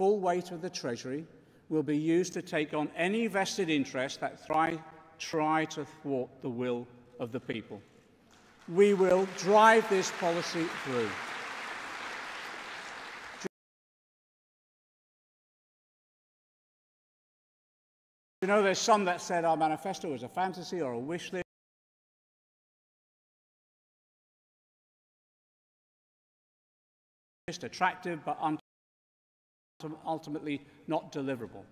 full weight of the Treasury will be used to take on any vested interests that try to thwart the will of the people. We will drive this policy through. You know, there's some that said our manifesto was a fantasy or a wish list. Attractive, but ultimately not deliverable.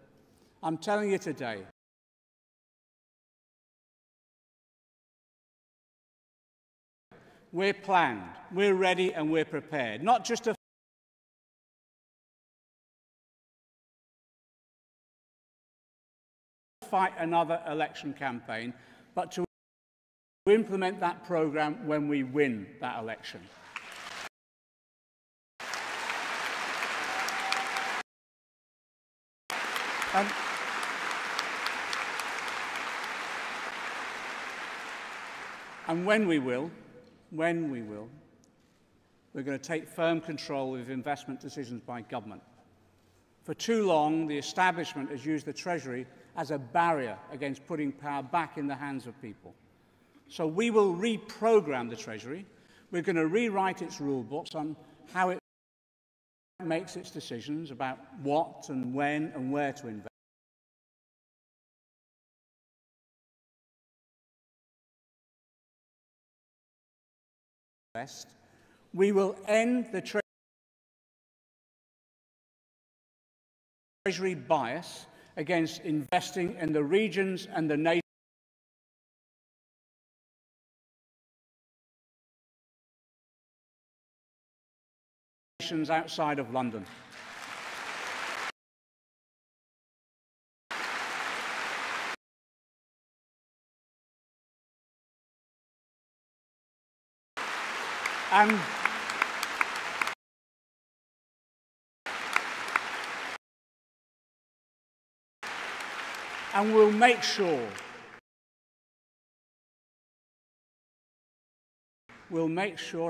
I'm telling you today, we're planned, we're ready, and we're prepared, not just to fight another election campaign, but to implement that programme when we win that election. And when we will, we're going to take firm control of investment decisions by government. For too long, the establishment has used the Treasury as a barrier against putting power back in the hands of people. So we will reprogram the Treasury. We're going to rewrite its rule books on how it makes its decisions about what and when and where to invest. We will end the Treasury bias against investing in the regions and the nations outside of London. And we'll make sure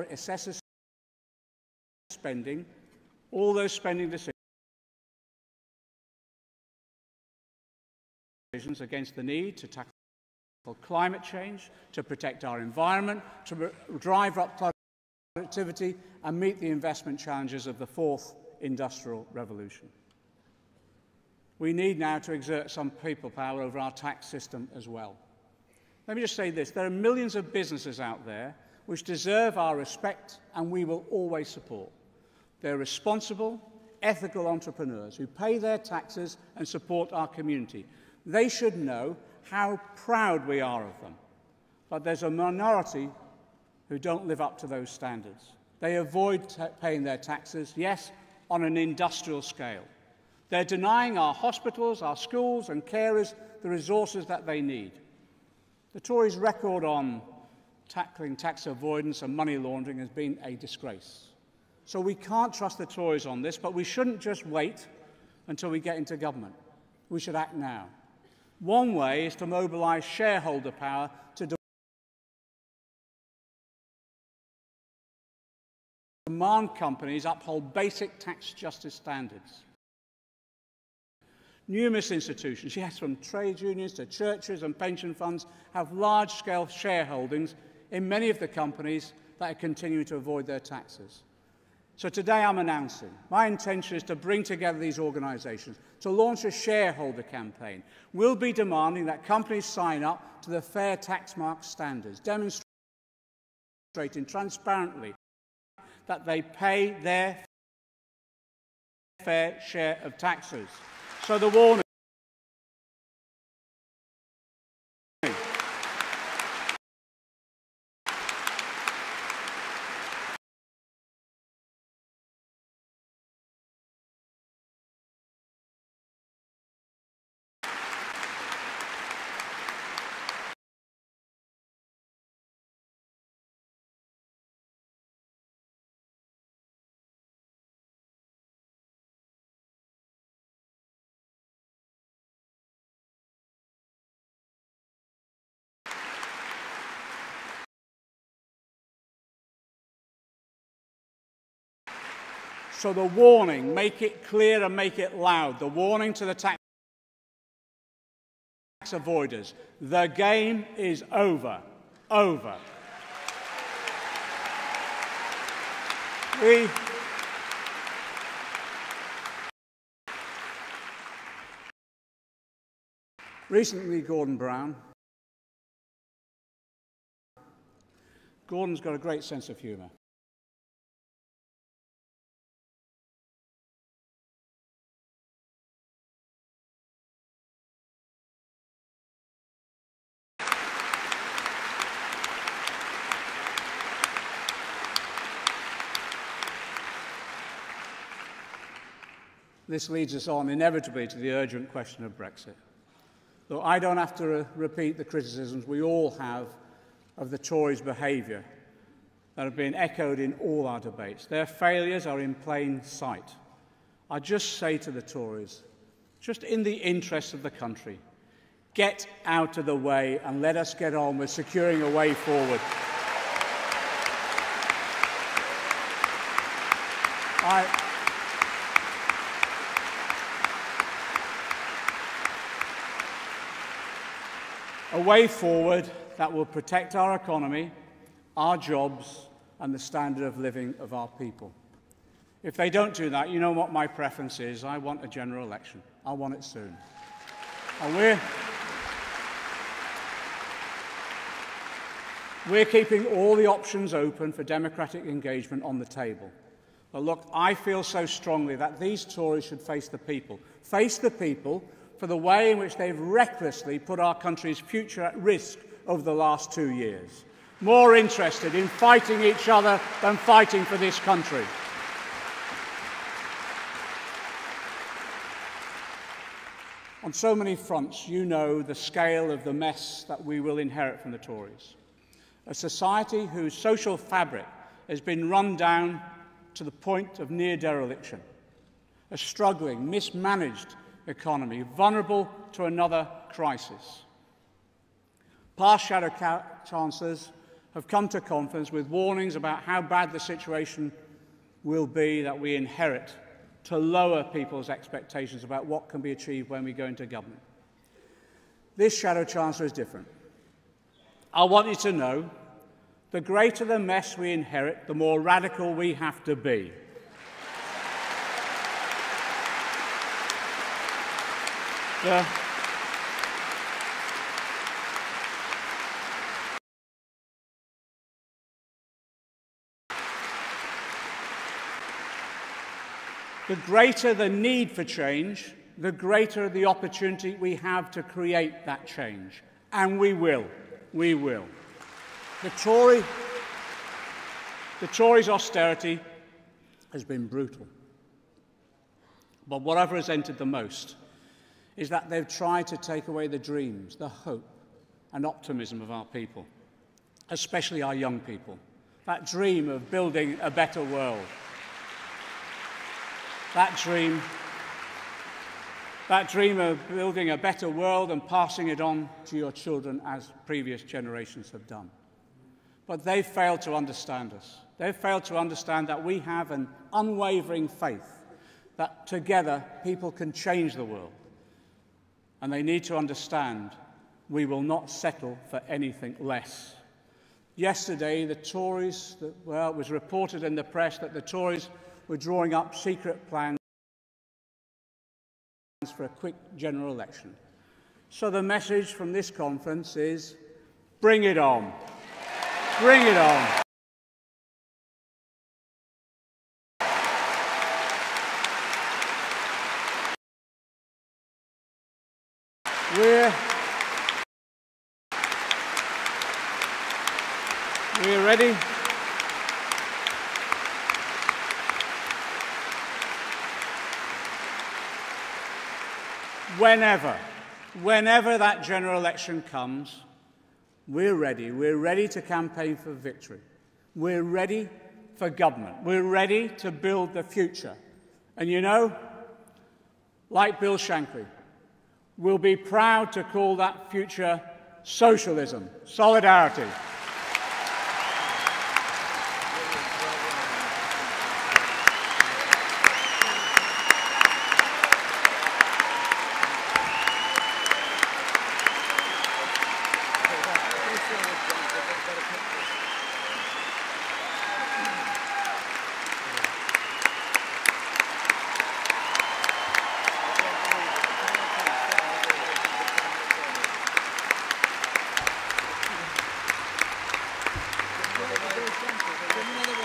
it assesses spending, all those spending decisions against the need to tackle climate change, to protect our environment, to drive up productivity and meet the investment challenges of the fourth industrial revolution. We need now to exert some people power over our tax system as well. Let me just say this. There are millions of businesses out there which deserve our respect and we will always support. They're responsible, ethical entrepreneurs who pay their taxes and support our community. They should know how proud we are of them. But there's a minority who don't live up to those standards. They avoid paying their taxes, yes, on an industrial scale. They're denying our hospitals, our schools and carers the resources that they need. The Tories' record on tackling tax avoidance and money laundering has been a disgrace. So we can't trust the Tories on this, but we shouldn't just wait until we get into government. We should act now. One way is to mobilise shareholder power to demand companies uphold basic tax justice standards. Numerous institutions, yes, from trade unions to churches and pension funds, have large-scale shareholdings in many of the companies that are continuing to avoid their taxes. So today I'm announcing my intention is to bring together these organisations to launch a shareholder campaign. We'll be demanding that companies sign up to the Fair Tax Mark standards, demonstrating transparently that they pay their fair share of taxes. So the warning So the warning, make it clear and make it loud, the warning to the tax avoiders, the game is over. Over. Recently, Gordon's got a great sense of humour. This leads us on inevitably to the urgent question of Brexit. Though I don't have to repeat the criticisms we all have of the Tories' behaviour that have been echoed in all our debates. Their failures are in plain sight. I just say to the Tories, just in the interests of the country, get out of the way and let us get on with securing a way forward. A way forward that will protect our economy, our jobs, and the standard of living of our people. If they don't do that, you know what my preference is. I want a general election. I want it soon. And we're keeping all the options open for democratic engagement on the table. But look, I feel so strongly that these Tories should face the people. Face the people for the way in which they've recklessly put our country's future at risk over the last 2 years. More interested in fighting each other than fighting for this country. On so many fronts, you know the scale of the mess that we will inherit from the Tories. A society whose social fabric has been run down to the point of near dereliction. A struggling, mismanaged economy, vulnerable to another crisis. Past shadow chancellors have come to conference with warnings about how bad the situation will be that we inherit to lower people's expectations about what can be achieved when we go into government. This shadow chancellor is different. I want you to know, the greater the mess we inherit, the more radical we have to be. The greater the need for change, the greater the opportunity we have to create that change. And we will. We will. The Tories' austerity has been brutal. But what I've resented the most is that they've tried to take away the dreams, the hope and optimism of our people, especially our young people. That dream of building a better world. That dream of building a better world and passing it on to your children as previous generations have done. But they've failed to understand us. They've failed to understand that we have an unwavering faith that together people can change the world. And they need to understand we will not settle for anything less. Yesterday, the Tories, it was reported in the press that the Tories were drawing up secret plans for a quick general election. So the message from this conference is, bring it on. Bring it on. We're ready. Whenever that general election comes, we're ready. We're ready to campaign for victory. We're ready for government. We're ready to build the future. And you know, like Bill Shankly, we'll be proud to call that future socialism, solidarity. Criminal